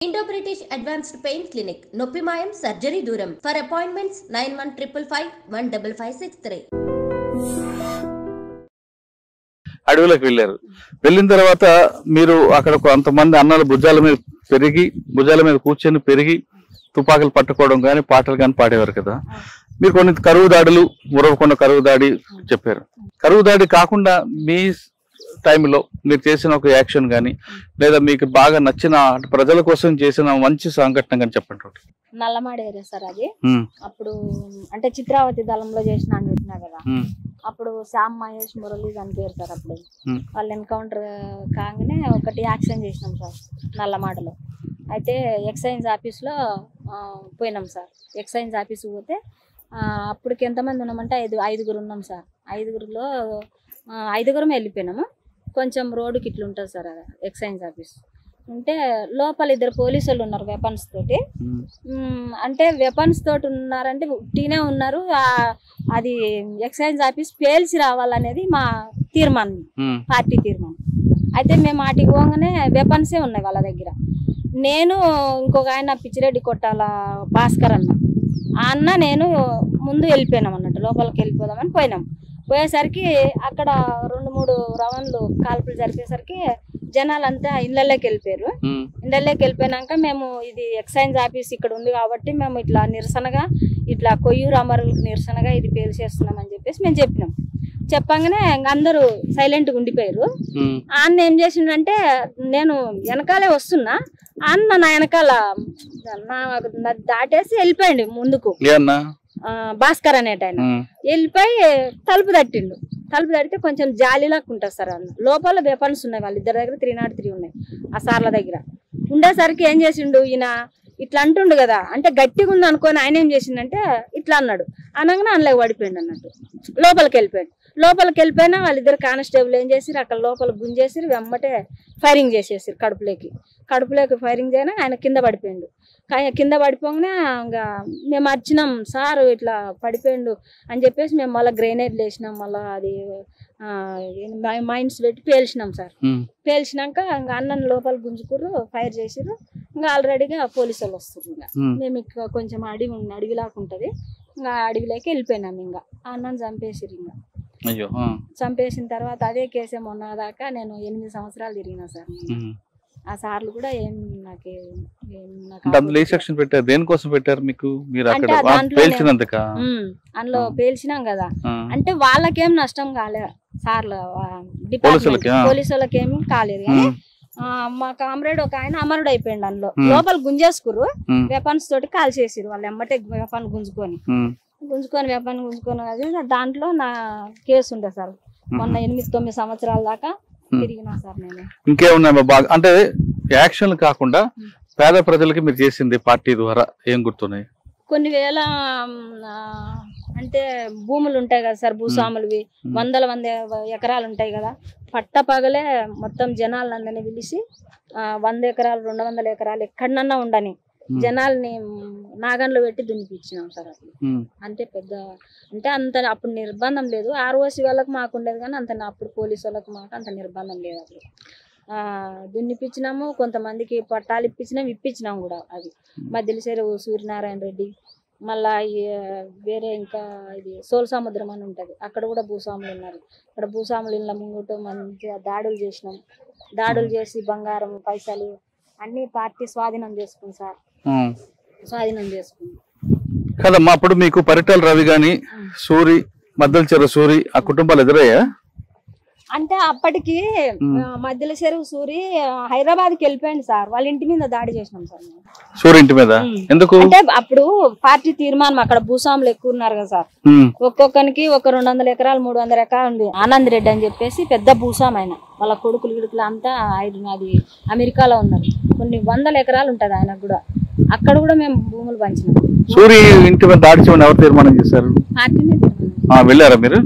Indo British Advanced Pain Clinic, Noppimayam Surgery Duram. For appointments 9155515563. అడవులకు వెళ్ళారు. వెళ్ళిన తర్వాత మీరు అక్కడ కొంతమంది అన్నల భుజాల మీద కూర్చొని పెరిగి తుపాకులు పట్టుకోవడం కానీ పాటలు కానీ పాడేవారు కదా. మీరు కొన్ని కరువు దాడులు, మురవకొండ కరువు దాడి చెప్పారు. కరువు దాడి కాకుండా మీ టైంలో మీరు చేసిన ఒక యాక్షన్ కానీ లేదా మీకు బాగా నచ్చిన ప్రజల కోసం చేసిన మంచి సంఘటన కానీ చెప్పండి. నల్లమాడి ఏరియా సార్ అది. అప్పుడు అంటే చిత్రావతి దళంలో చేసిన అని చెప్పినా కదా, అప్పుడు శ్యామ్ మహేష్ మురళి అని పేరు సార్. అప్పుడు వాళ్ళు ఎన్కౌంటర్ కాగానే ఒకటి యాక్షన్ చేసినాం సార్ నల్లమాడలో. అయితే ఎక్సైజ్ ఆఫీస్లో పోయినాం సార్. ఎక్సైజ్ ఆఫీస్ పోతే అప్పటికి ఎంతమంది ఉన్నామంటే ఐదుగురు ఉన్నాం సార్. ఐదుగురం వెళ్ళిపోయినాము. కొంచెం రోడ్డుకి ఇట్లా ఉంటుంది సార్ ఎక్సైజ్ ఆఫీస్. ఉంటే లోపల ఇద్దరు పోలీసు వాళ్ళు ఉన్నారు వెపన్స్ తోటి. అంటే వెపన్స్ తోటి ఉన్నారంటే ఉట్టినే ఉన్నారు. అది ఎక్సైజ్ ఆఫీస్ పేల్చి రావాలనేది మా తీర్మానం, పార్టీ తీర్మానం. అయితే మేము వాటికి పోగానే వెపన్సే ఉన్నాయి వాళ్ళ దగ్గర. నేను ఇంకొక ఆయన పిచ్చిరెడ్డి కొట్టాల భాస్కర్ అన్న నేను ముందు వెళ్ళిపోయినాం అన్నట్టు. లోపలికి వెళ్ళిపోదామని పోయినాం. పోయేసరికి అక్కడ 2-3 రౌండ్లు కాల్పులు జరిపేసరికి జనాలంతా ఇళ్ళల్లోకి వెళ్ళిపోయారు. ఇళ్ళల్లోకి వెళ్ళిపోయినాక మేము ఇది ఎక్సైజ్ ఆఫీస్ ఇక్కడ ఉంది కాబట్టి మేము ఇట్లా నిరసనగా ఇట్లా కొయ్యూరు అమరులకు నిరసనగా ఇది పేల్చేస్తున్నాం అని చెప్పేసి మేము చెప్పినాం. చెప్పంగానే అందరూ సైలెంట్గా ఉండిపోయారు. అన్న ఏం చేసిండంటే నేను వెనకాలే వస్తున్నా, అన్న నా వెనకాల దాటేసి వెళ్ళిపోయింది ముందుకు. భాస్కర్ అనేటాయన వెళ్ళిపోయి తలుపు తట్టిండు. తలుపు తడితే కొంచెం జాలీలాగా ఉంటుంది సార్. అన్న లోపల వెపన్స్ ఉన్నాయి వాళ్ళ ఇద్దరి దగ్గర, 303 ఉన్నాయి ఆ సార్ల దగ్గర. ఉండేసరికి ఏం చేసిండు ఈయన ఇట్లా అంటుండు కదా, అంటే గట్టిగా ఉంది అనుకొని ఆయన ఏం చేసిండంటే ఇట్లా అన్నాడు. అనగానే అందులోకి పడిపోయిండు అన్నట్టు. లోపలికి వెళ్ళిపోయినా వాళ్ళిద్దరు కానిస్టేబుల్ ఏం చేసిరు, అక్కడ లోపల గుంజేసిరు, వెమ్మటే ఫైరింగ్ చేసేసారు కడుపులోకి ఫైరింగ్ చేయనా ఆయన కింద పడిపోయిండు. కింద పడిపోగానే ఇంకా మేము అర్చినాం, సార్ ఇట్లా పడిపోయిండు అని చెప్పేసి మేము మళ్ళీ గ్రెనేడ్లు వేసినాం. మళ్ళీ అది మైండ్స్ పెట్టి పేల్చినాం సార్. పేల్చినాక ఇంకా అన్నను లోపల గుంజుకుర్రు, ఫైర్ చేసిర్రు. ఇంకా ఆల్రెడీగా పోలీసు వాళ్ళు వస్తారు. ఇంకా మేము ఇక్కడ కొంచెం అడవిలాగా ఉంటుంది, ఇంకా అడవిలోకి వెళ్ళిపోయినాం. ఇంకా అన్నను చంపేసిరు. ఇంకా చంపేసిన తర్వాత అదే కేసే మొన్న దాకా నేను 8 సంవత్సరాలు తిరిగినా సార్. ఆ సార్లు కూడా అందులో పేల్చినాం కదా, అంటే వాళ్ళకేం నష్టం కాలేదు సార్లు, పోలీసు వాళ్ళకి ఏం కాలేదు. కానీ మా కామ్రేడ్ ఒక ఆయన అమరుడు అయిపోయింది. అందులో లోపల గుంజేసుకురు, వెపన్స్ తోటి కాల్ చేసిరు. వాళ్ళు ఎమ్మటే వెపన్ గుంజుకొని అది దాంట్లో నా కేసు ఉండే సార్. మొన్న 8-9 సంవత్సరాల దాకా తిరిగినా సార్ నేను. ఇంకేమున్నా బాగా అంటే యాక్షన్ కాకుండా పేద ప్రజలకి మీరు చేసింది పార్టీ ద్వారా ఏం గుర్తున్నాయి? కొన్ని వేల అంటే భూములు ఉంటాయి కదా సార్, భూస్వాములవి 100 ఎకరాలు ఉంటాయి కదా. పట్టపగలే మొత్తం జనాలందరినీ పిలిచి 100 ఎకరాలు 200 ఎకరాలు ఎక్కడన్నా ఉండని జనాల్ని నాగన్లో పెట్టి దున్నిపించినాం సార్. అసలు అంటే పెద్ద అంటే అంత అప్పుడు నిర్బంధం లేదు. ROC వాళ్ళకి మాకు ఉండేది కానీ అంత అప్పుడు పోలీసు వాళ్ళకి మాకు అంత నిర్బంధం లేదు. అప్పుడు దున్నిపించినాము, కొంతమందికి పట్టాలు ఇప్పించినాం కూడా. అది మధ్యలో చెరువు సూర్యనారాయణ రెడ్డి, మళ్ళా వేరే ఇంకా ఇది సోల్ సముద్రం అని ఉంటుంది, అక్కడ కూడా భూస్వాములు ఉన్నారు. అక్కడ భూస్వాములు ఇళ్ళ ముంగట మంచిగా దాడులు చేసి బంగారం పైసలు అన్ని పార్టీ స్వాధీనం చేసుకుంది సార్. స్వాధీనం చేసుకుంది కదమ్మా. అప్పుడు మీకు పరిటాల రవి గాని సూరి మద్దల చెరువు సూరి ఆ కుటుంబాలు ఎదురయ్యా? అంటే అప్పటికి మధ్యలో చెరువు సూరి హైదరాబాద్కి వెళ్ళిపోయింది సార్. వాళ్ళ ఇంటి మీద దాడి చేసినాం సార్. సూరి ఇంటి మీద ఎందుకు అంటే అప్పుడు పార్టీ తీర్మానం, అక్కడ భూస్వాములు ఎక్కువ ఉన్నారు కదా సార్. ఒక్కొక్కరికి ఒక 200 ఎకరాలు 300 ఎకరాలు ఉంది. ఆనంద్ రెడ్డి అని చెప్పేసి పెద్ద భూస్వామి ఆయన. వాళ్ళ కొడుకులు అంతా అది అమెరికాలో ఉన్నారు. కొన్ని 100 ఎకరాలు ఉంటది ఆయనకు కూడా. అక్కడ కూడా మేము భూములు పంచినాం. సూరి ఇంటి మీద దాడి చేయమని ఎవరు తీర్మానం చేశారు? పార్టీనే వెళ్ళారా మీరు?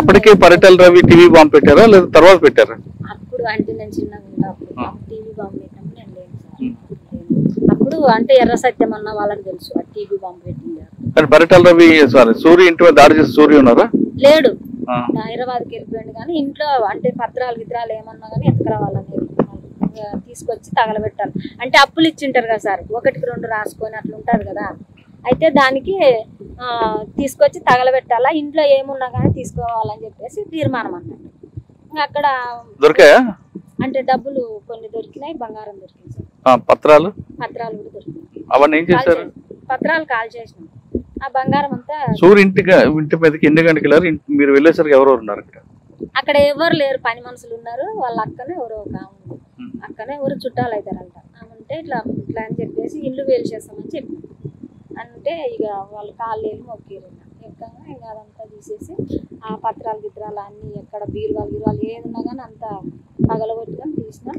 అప్పటికే పరిటాల రవి టీవీ బాంబు పెట్టారా లేదా తర్వాత పెట్టారా? అప్పుడు అంటే నేను చిన్నగా ఉన్నప్పుడు టీవీ బాంబు పెట్టాము నేను లేదు సార్. అప్పుడు అంటే ఎర్ర సత్యం అన్న వాళ్ళకి తెలుసు ఆ టీవీ బాంబు పెట్టింది. పరిటాల రవి సూరి ఇంటి మీద దాడి చేసి సూరి ఉన్నారా? లేడు, హైదరాబాద్కి వెళ్ళిపోయాడు. కానీ ఇంట్లో అంటే పత్రాలు గిత్రాలు ఏమన్నా కానీ ఎత్తుకురావాలని తీసుకొచ్చి తగలబెట్టాలి. అంటే అప్పులు ఇచ్చింటారు కదా సార్, 1కి 2 రాసుకొని అట్లా ఉంటారు కదా, అయితే దానికి తీసుకొచ్చి తగలబెట్టాలా, ఇంట్లో ఏమున్నా కానీ తీసుకోవాలని చెప్పేసి తీర్మానం అన్నట్టు. అక్కడ దొరికాయా అంటే డబ్బులు కొన్ని దొరికినాయి, బంగారం దొరికింది సార్, పత్రాలు పత్రాలు కూడా దొరికినాయి. అవన్నీ ఏం చేశారు? పత్రాలు కాల్ చేసినాం, ఆ బంగారం అంతా. సూర్యు ఇంటి మీదకి ఎన్ని గంటలకు వెళ్ళారు? మీరు వెళ్ళేసరికి ఎవరెవరు ఉన్నారు అక్కడ? ఎవరు లేరు, పని మనుషులు ఉన్నారు, వాళ్ళ అక్కనే ఎవరో ఒక అక్కనే ఎవరు చుట్టాలు అవుతారంట. అంటే ఇట్లా ఇట్లా అని చెప్పేసి ఇల్లు వేలు చేస్తామని చెప్పి అంటే ఇక వాళ్ళు కాళ్ళు వెళ్ళి మొక్కిరు. ఎక్కగా ఇంకా అదంతా తీసేసి ఆ పత్రాలు గిత్రాలు అన్నీ ఎక్కడ బీరువాళ్ళు ఏది ఉన్నా కానీ అంతా పగలగొట్టుకొని తీసినాం,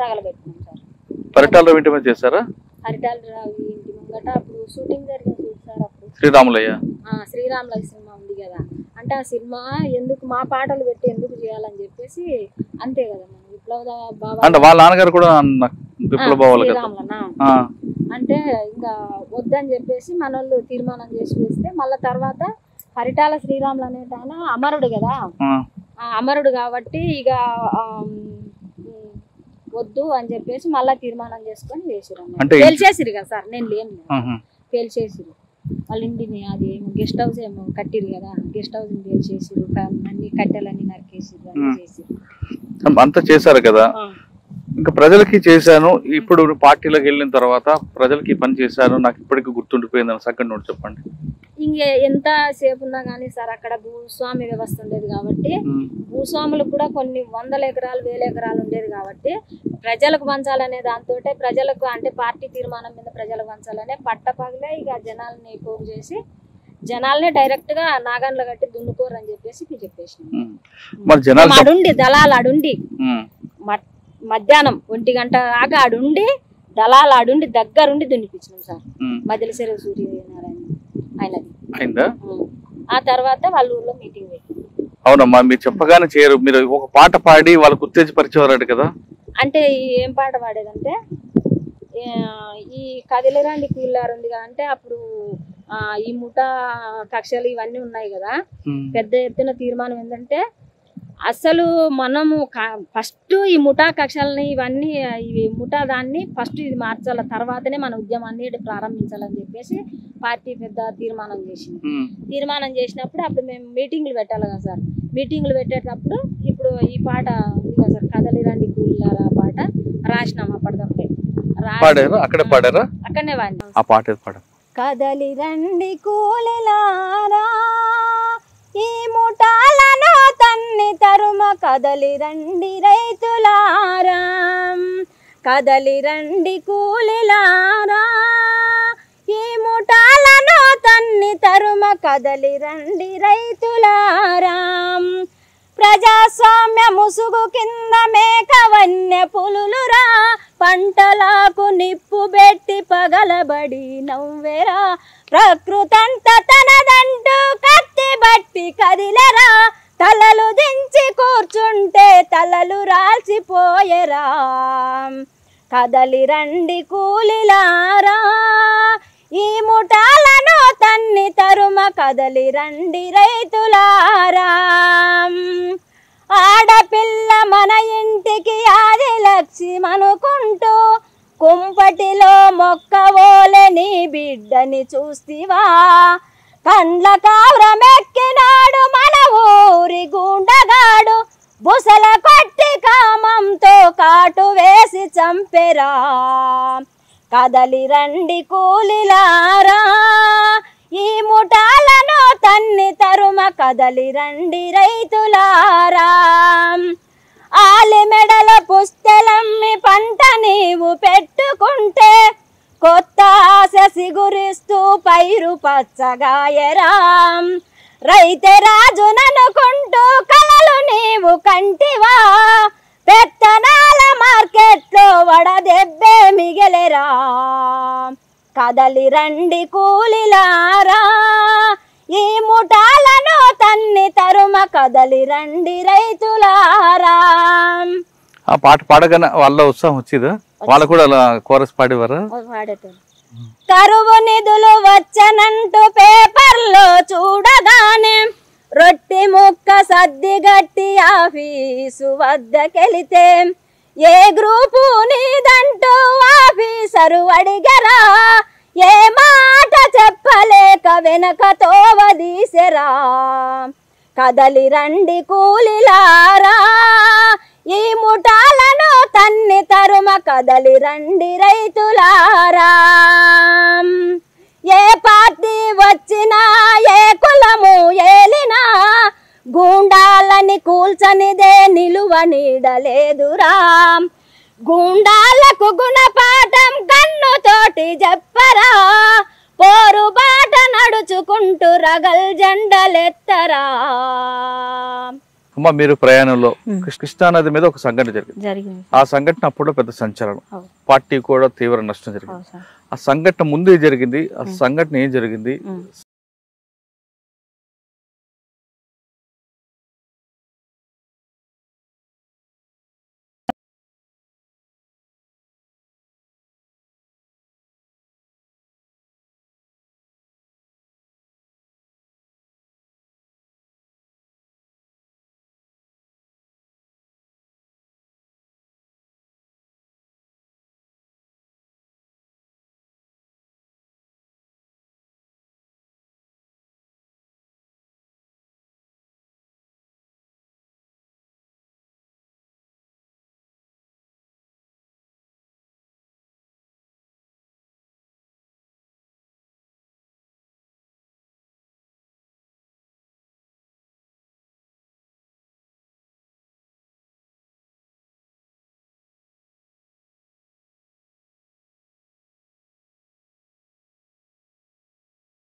తగలబెట్టినాం సార్. పరిటాల ఇంటి మీద చేస్తారా? అరిటాలు ఇంటి ముంగట అప్పుడు షూటింగ్ జరిగింది సార్. అప్పుడు శ్రీరాములయ్య సినిమా ఉంది కదా, అంటే ఆ సినిమా ఎందుకు మా పాటలు పెట్టి ఎందుకు చేయాలని చెప్పేసి అంతే కదా, మన విప్లవ బాబా అంటే వాళ్ళ నాన్నగారు కూడా విప్లవ బాబాలు కదా. అంటే ఇంకా వద్దని చెప్పేసి మనోళ్ళు తీర్మానం చేసి వేస్తే మళ్ళా తర్వాత పరిటాల శ్రీరాములు అనేట ఆయన అమరుడు కదా, అమరుడు కాబట్టి ఇక వద్దు అని చెప్పేసి మళ్ళా తీర్మానం చేసుకొని వేసిరు. పేల్చేసిరు కదా సార్, నేను లేను, పేల్చేసిరు వాళ్ళ ఇంటిని. అది ఏమో గెస్ట్ హౌస్ ఏమో కట్టిరు కదా, గెస్ట్ హౌస్ ని పేల్చేసిరు, అన్ని కట్టెలన్నీ నరికేసిరు, అన్ని చేసిరు. అంతా చేశారు కదా. ఇంకా ప్రజలకి చేశాను, ఇప్పుడు పార్టీలోకి వెళ్ళిన తర్వాత ప్రజలకి పని చేశాను, నాకు ఇప్పటికీ గుర్తుండిపోయిందని సెకండ్ నోట్ చెప్పండి. ఇంకే ఎంత సేపు ఉన్నా కానీ సార్ అక్కడ భూస్వామి వ్యవస్థ ఉండేది కాబట్టి, భూస్వాములకు కూడా కొన్ని 100 ఎకరాలు 1000 ఎకరాలు ఉండేది కాబట్టి ప్రజలకు పంచాలనే దాంతో, ప్రజలకు అంటే పార్టీ తీర్మానం మీద ప్రజలకు పంచాలనే పట్టపగలే ఇక జనాలని పోగు చేసి జనాలనే డైరెక్ట్ గా నాగన్లు కట్టి దున్నుకోరు అని చెప్పేసి చెప్పేసి అడుండి దళాలు అడుండి మధ్యాహ్నం 1 గంట దాకా ఆడుండి దళాలు ఆడుండి దగ్గరుండి దున్నిపించినాం సార్. మధ్యలో చెరువు సూర్యనారాయణ ఆయనది. ఆ తర్వాత వాళ్ళ ఊర్లో మీటింగ్ పెట్టి. అవునమ్మా, మీరు చెప్పగానే చేయరు, మీరు ఒక పాట పాడి వాళ్ళకు ఉత్తేజపరిచేవారు కదా. అంటే ఏం పాట పాడేదంటే ఈ కదిలిరండి కూలారు ఉంది కదా, అంటే అప్పుడు ఈ ముఠా కక్షలు ఇవన్నీ ఉన్నాయి కదా, పెద్ద ఎత్తున తీర్మానం ఏంటంటే అసలు మనము ఫస్ట్ ఈ ముఠా కక్షలని ఇవన్నీ ఇవి ముఠా దాన్ని ఫస్ట్ ఇది మార్చాల, తర్వాతనే మన ఉద్యమాన్ని ప్రారంభించాలని చెప్పేసి పార్టీ పెద్ద తీర్మానం చేసింది. తీర్మానం చేసినప్పుడు అప్పుడు మేము మీటింగ్లు పెట్టాలి కదా సార్, మీటింగ్లు పెట్టేటప్పుడు ఇప్పుడు ఈ పాట ఉంది కదా సార్, కదలిరండి కూలారా పాట రాసినాం అప్పటికప్పుడే. అక్కడనే వాడినాం. కదలిరండి కూలిలారా ఈ ముఠాలను తన్ని తరుమ, కదలిరండి రైతులారా, కదలిరండి కూలిలారా ఈ ముఠాలను తన్ని తరుమ, కదలిరండి రైతులారా. ప్రజాస్వామ్య ముసుగు కింద మేక వన్య పులులురా, పంటలకు నిప్పు పెట్టి పగలబడి నవ్వెరా, ప్రకృతంత తనదంటూ కత్తి బట్టి కదిలరా, తలలు దించి కూర్చుంటే తలలు రాల్చిపోయెరా, కదలిరండి కూలిలారా ఈ ముఠాలను తన్ని తరుమ, కదలిరండి రైతులారా. ఆడపిల్ల మన ఇంటికి ఆది లక్ష్యమనుకుంటూ కుంపటిలో మొక్కవోలే నీ బిడ్డని చూస్తివా, కండ్ల కావ్రమెక్కినాడు మన ఊరి గుండగాడు, బుసల కొట్టి కామంతో కాటు వేసి చంపెరా, కదలిరండి కూలిలారా ఈ ముఠాలను తన్ని తరుమ, కదలిరండి రైతులారా. ఆలిమెడల పుస్తెలమ్మి పంట నీవు పెట్టుకుంటే కొత్త ఆశ సిగురిస్తూ పైరు పచ్చగాయరా, రైతే రాజుననుకుంటూ కలలు నీవు కంటివా, పెత్తనాల మార్కెట్లో వడదెబ్బే మిగిలెరా, కదలిరండి కూలిలారా ఈ ముఠాలను తన్ని తరుమ, కదలిరండి రైతులారా. ఆ పాట పాడగానే వాళ్ళ ఉత్సాహం వచ్చిందా? వాళ్ళు కూడా అలా కోరస్ పాడేవారా? కరువు నిధులు వచ్చనంటూ పేపర్లో చూడగానే రొట్టి ముక్క సర్ది గట్టి ఆఫీసు వద్దకెళితే ఏ గ్రూపు నీదంటూ ఆఫీసరు అడిగరా, ఏ మాట చెప్పలేక వెనకతో వదీసెరా. కదలి రండి కూలిలారా, ఈ ముఠాలను తన్ని తరుమ కదలి రండి రైతులారా. ఏ పార్టీ వచ్చినా ఏ కులము ఏలినా గూండాలని కూల్చనిదే నిలువ నీడలేదురా. గూండాలకు గుణపాఠం కన్నుతోటి చెప్పరా, పోరు బాట నడుచుకుంటూ రగల్ జెండలెత్తరా. అమ్మ మీరు ప్రయాణంలో కృష్ణానది మీద ఒక సంఘటన జరిగింది. ఆ సంఘటన అప్పుడు పెద్ద సంచలనం, పార్టీ కూడా తీవ్ర నష్టం జరిగింది. ఆ సంఘటన ముందు జరిగింది, ఆ సంఘటన ఏం జరిగింది?